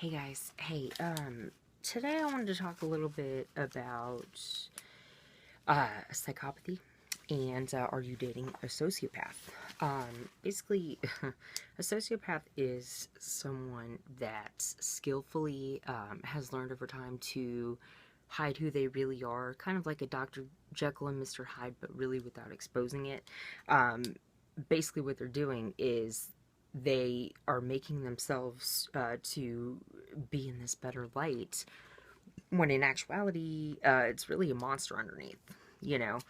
Hey guys, today I wanted to talk a little bit about psychopathy and are you dating a sociopath? Basically, a sociopath is someone that skillfully has learned over time to hide who they really are, kind of like a Dr. Jekyll and Mr. Hyde, but really without exposing it. Um, Basically, what they're doing is they are making themselves to be in this better light when in actuality it's really a monster underneath, you know.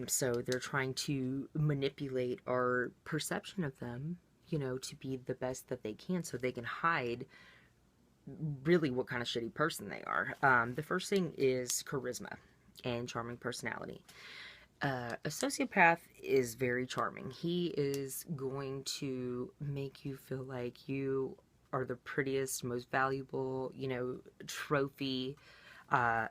So they're trying to manipulate our perception of them, you know, to be the best that they can so they can hide really what kind of shitty person they are. The first thing is charisma and charming personality. A sociopath is very charming. He is going to make you feel like you are the prettiest, most valuable, you know, trophy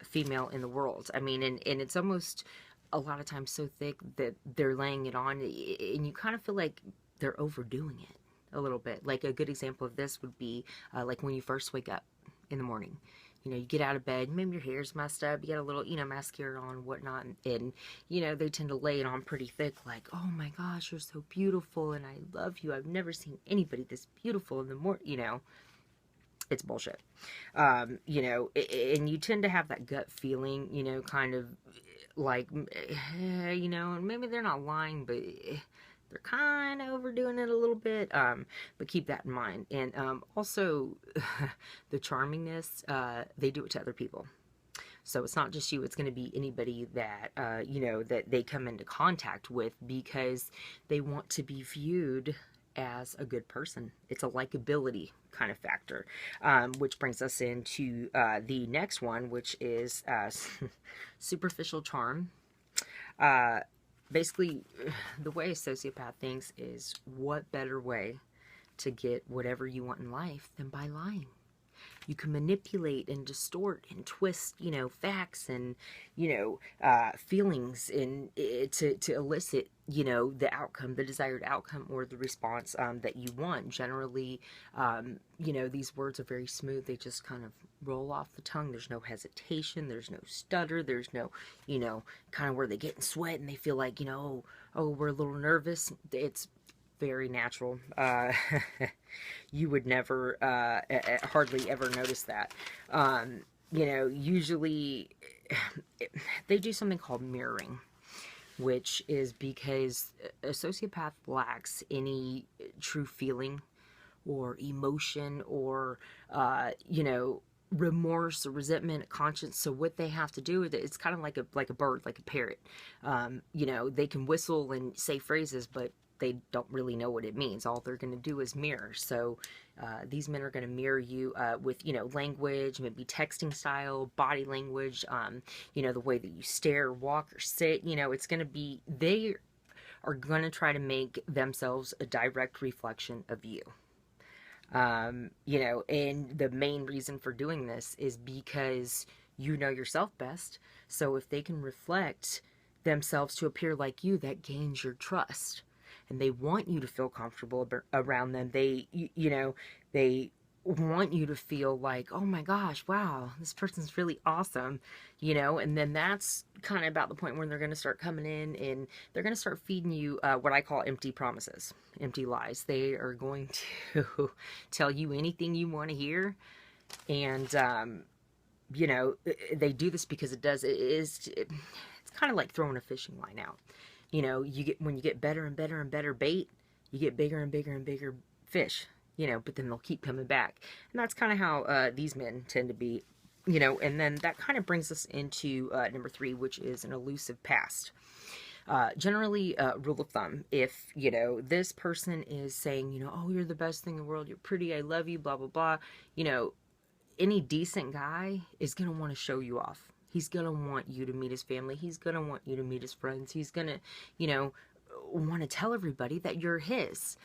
female in the world. I mean, and it's almost a lot of times so thick that they're laying it on, and you kind of feel like they're overdoing it a little bit. Like a good example of this would be like when you first wake up in the morning. You know, you get out of bed, maybe your hair's messed up, you got a little, you know, mascara on, whatnot, and you know, they tend to lay it on pretty thick, like, oh my gosh, you're so beautiful, and I love you, I've never seen anybody this beautiful in the morning, you know. It's bullshit. You know, and you tend to have that gut feeling, you know, kind of like, you know, and maybe they're not lying, but they're kind of overdoing it a little bit. But keep that in mind. And also, the charmingness, they do it to other people. So it's not just you, it's going to be anybody that, you know, that they come into contact with because they want to be viewed as a good person. It's a likability kind of factor, which brings us into the next one, which is superficial charm. Uh, Basically, the way a sociopath thinks is what better way to get whatever you want in life than by lying. You can manipulate and distort and twist, you know, facts and, you know, feelings in to elicit, you know, the outcome, the desired outcome or the response that you want. Generally, you know, these words are very smooth. They just kind of roll off the tongue. There's no hesitation. There's no stutter. There's no, you know, kind of where they get in sweat and they feel like, you know, oh, we're a little nervous. It's very natural. You would never, hardly ever notice that. You know, usually they do something called mirroring, which is because a sociopath lacks any true feeling or emotion or, you know, remorse or resentment, conscience. So what they have to do is it's kind of like a bird, like a parrot. You know, they can whistle and say phrases, but they don't really know what it means. All they're going to do is mirror. So these men are going to mirror you with, you know, language, maybe texting style, body language, you know, the way that you stare, walk, or sit. You know, it's going to be, they are going to try to make themselves a direct reflection of you. You know, and the main reason for doing this is because you know yourself best. So if they can reflect themselves to appear like you, that gains your trust. And they want you to feel comfortable around them. They, you know, they want you to feel like, oh my gosh, wow, this person's really awesome, you know, and then that's kind of about the point when they're going to start coming in and they're going to start feeding you what I call empty promises, empty lies. They are going to tell you anything you want to hear. And, you know, they do this because it's kind of like throwing a fishing line out. You know, when you get better and better and better bait, you get bigger and bigger and bigger fish, you know, but then they'll keep coming back. And that's kind of how these men tend to be, you know, and then that kind of brings us into number 3, which is an elusive past. Generally, rule of thumb, if, you know, this person is saying, you know, oh, you're the best thing in the world, you're pretty, I love you, blah, blah, blah, you know, any decent guy is going to want to show you off. He's going to want you to meet his family. He's going to want you to meet his friends. He's going to, you know, want to tell everybody that you're his.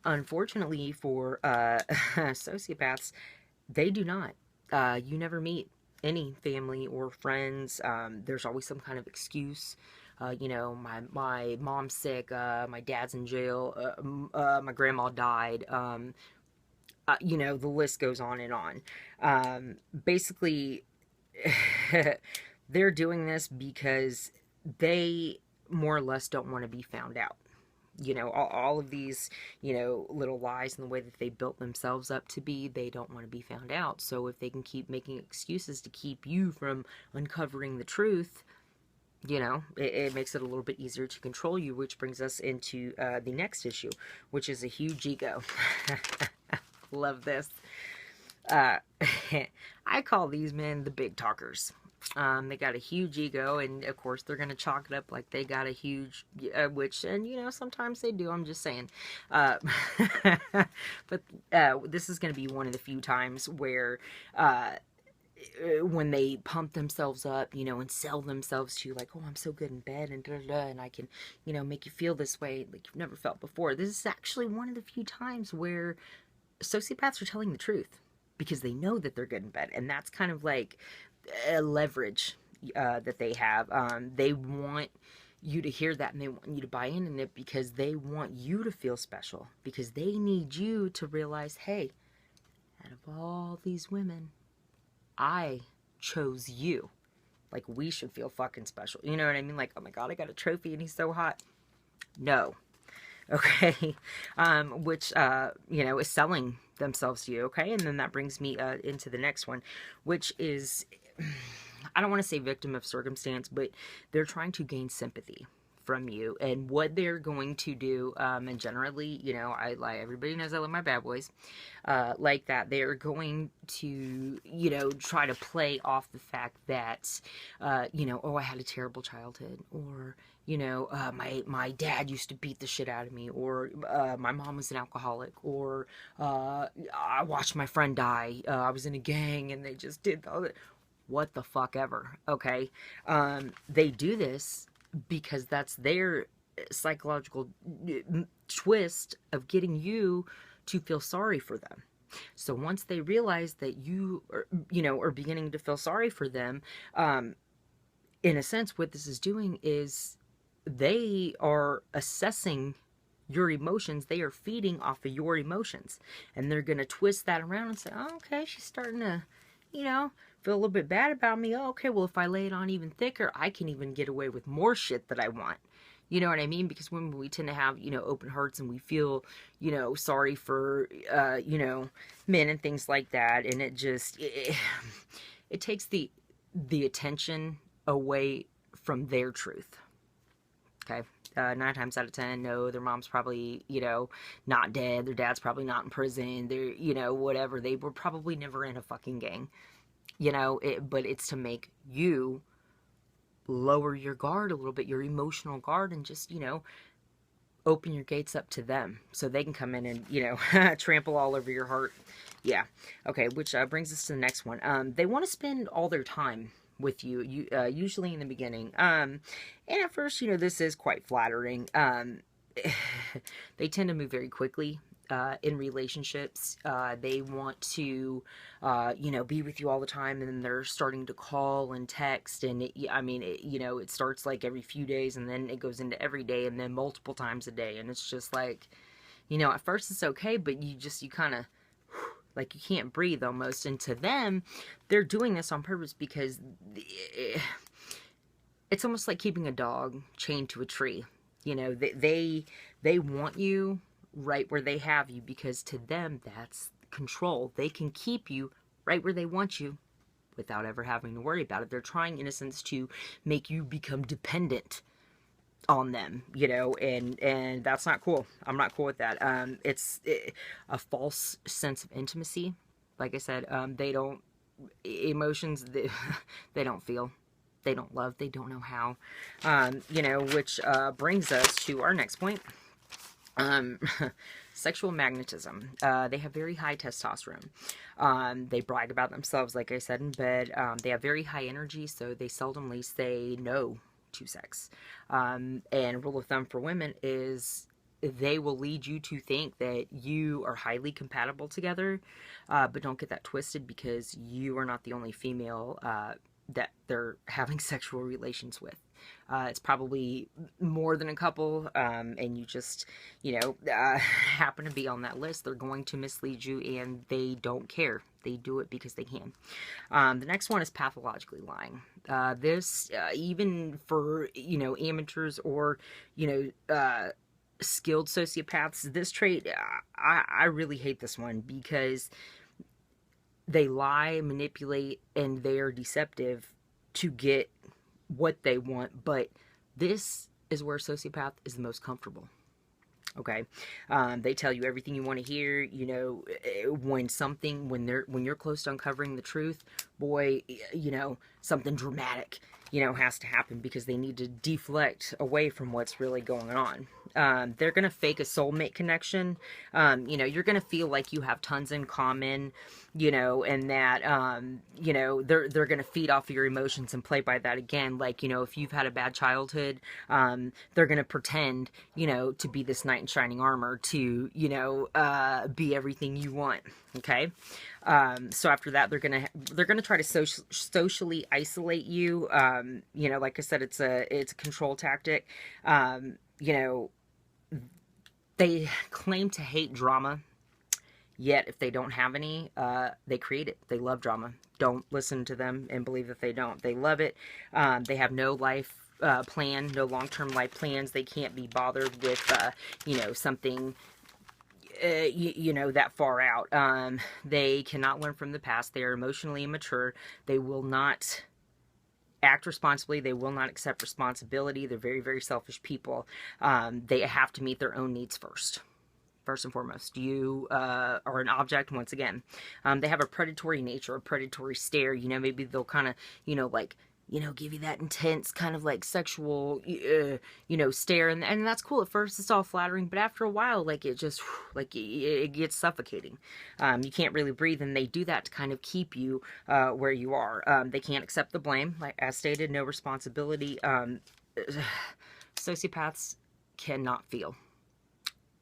Unfortunately for sociopaths, they do not. You never meet any family or friends. There's always some kind of excuse. You know, my mom's sick, my dad's in jail, my grandma died, you know, the list goes on and on. Basically, they're doing this because they more or less don't want to be found out. You know, all of these, you know, little lies and the way that they built themselves up to be, they don't want to be found out. So if they can keep making excuses to keep you from uncovering the truth, you know, it makes it a little bit easier to control you, which brings us into the next issue, which is a huge ego. Love this. I call these men the big talkers. They got a huge ego, and of course they're going to chalk it up like they got a huge, which, and you know, sometimes they do, I'm just saying. But this is going to be one of the few times where, when they pump themselves up, you know, and sell themselves to you like, oh, I'm so good in bed and da da da, and I can, you know, make you feel this way like you've never felt before. This is actually one of the few times where sociopaths are telling the truth because they know that they're good in bed, and that's kind of like a leverage that they have. They want you to hear that, and they want you to buy in it because they want you to feel special, because they need you to realize, hey, out of all these women, I chose you. Like, we should feel fucking special. You know what I mean? Like, oh my god, I got a trophy and he's so hot. No. Okay? Which, you know, is selling themselves to you, okay? And then that brings me into the next one, which is, I don't want to say victim of circumstance, but they're trying to gain sympathy from you, and what they're going to do, and generally, you know, everybody knows I love my bad boys, like that, they're going to, you know, try to play off the fact that, you know, oh, I had a terrible childhood, or, you know, my dad used to beat the shit out of me, or my mom was an alcoholic, or I watched my friend die, I was in a gang, and they just did all that. What the fuck ever, okay? They do this because that's their psychological twist of getting you to feel sorry for them. So once they realize that you are, you know, are beginning to feel sorry for them, in a sense, what this is doing is they are assessing your emotions. They are feeding off of your emotions, and they're going to twist that around and say, oh, okay, she's starting to, you know, feel a little bit bad about me. Oh, okay, well, if I lay it on even thicker, I can even get away with more shit that I want. You know what I mean? Because when we tend to have, you know, open hearts, and we feel, you know, sorry for, you know, men and things like that, and it just, it takes the attention away from their truth. Okay? 9 times out of 10, no, their mom's probably, you know, not dead. Their dad's probably not in prison. They're, you know, whatever. They were probably never in a fucking gang. You know, but it's to make you lower your guard a little bit, your emotional guard, and just, you know, open your gates up to them so they can come in and, you know, trample all over your heart. Yeah. Okay, which brings us to the next one. They want to spend all their time with you, usually in the beginning. And at first, you know, this is quite flattering. They tend to move very quickly. In relationships, they want to, you know, be with you all the time, and then they're starting to call and text, and I mean, you know, it starts like every few days, and then it goes into every day, and then multiple times a day, and it's just like, you know, at first it's okay, but you kind of, like, you can't breathe almost, and to them, they're doing this on purpose because it's almost like keeping a dog chained to a tree. You know, they want you right where they have you, because to them, that's control. They can keep you right where they want you without ever having to worry about it. They're trying, in a sense, to make you become dependent on them, you know, and that's not cool. I'm not cool with that. It's a false sense of intimacy. Like I said, they don't, emotions, they don't feel. They don't love. They don't know how. You know, which brings us to our next point. Sexual magnetism. They have very high testosterone. They brag about themselves, like I said, in bed. They have very high energy, so they seldomly say no to sex. And rule of thumb for women is they will lead you to think that you are highly compatible together, but don't get that twisted, because you are not the only female that they're having sexual relations with. It's probably more than a couple, and you just, happen to be on that list. They're going to mislead you, and they don't care. They do it because they can. The next one is pathologically lying. This, even for, amateurs or, skilled sociopaths, this trait, I really hate this one because they lie, manipulate, and they are deceptive to get what they want. But this is where a sociopath is the most comfortable. Okay, they tell you everything you want to hear. When you're close to uncovering the truth, boy, something dramatic, has to happen because they need to deflect away from what's really going on. They're gonna fake a soulmate connection. You're gonna feel like you have tons in common, and that they're gonna feed off of your emotions and play by that again. Like, if you've had a bad childhood, they're gonna pretend, to be this knight in shining armor to, be everything you want. Okay. So after that, they're gonna try to socially isolate you. Like I said, it's a control tactic. They claim to hate drama, yet if they don't have any, they create it. They love drama. Don't listen to them and believe that they don't. They love it. They have no life plan, no long-term life plans. They can't be bothered with, something, that far out. They cannot learn from the past. They are emotionally immature. They will not act responsibly. They will not accept responsibility. They're very, very selfish people. They have to meet their own needs first and foremost. You are an object, once again. They have a predatory nature, a predatory stare. Maybe they'll kind of, give you that intense kind of like sexual, stare. And that's cool. At first, it's all flattering, but after a while, like, it just, like, it gets suffocating. You can't really breathe, and they do that to kind of keep you where you are. They can't accept the blame. Like, as stated, no responsibility. Sociopaths cannot feel.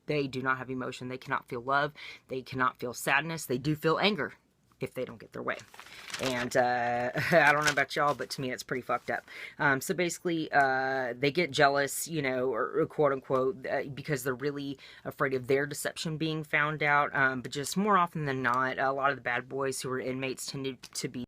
They do not have emotion. They cannot feel love. They cannot feel sadness. They do feel anger if they don't get their way. And I don't know about y'all, but to me, it's pretty fucked up. So basically, they get jealous, or quote unquote, because they're really afraid of their deception being found out. But just more often than not, a lot of the bad boys who are inmates tended to be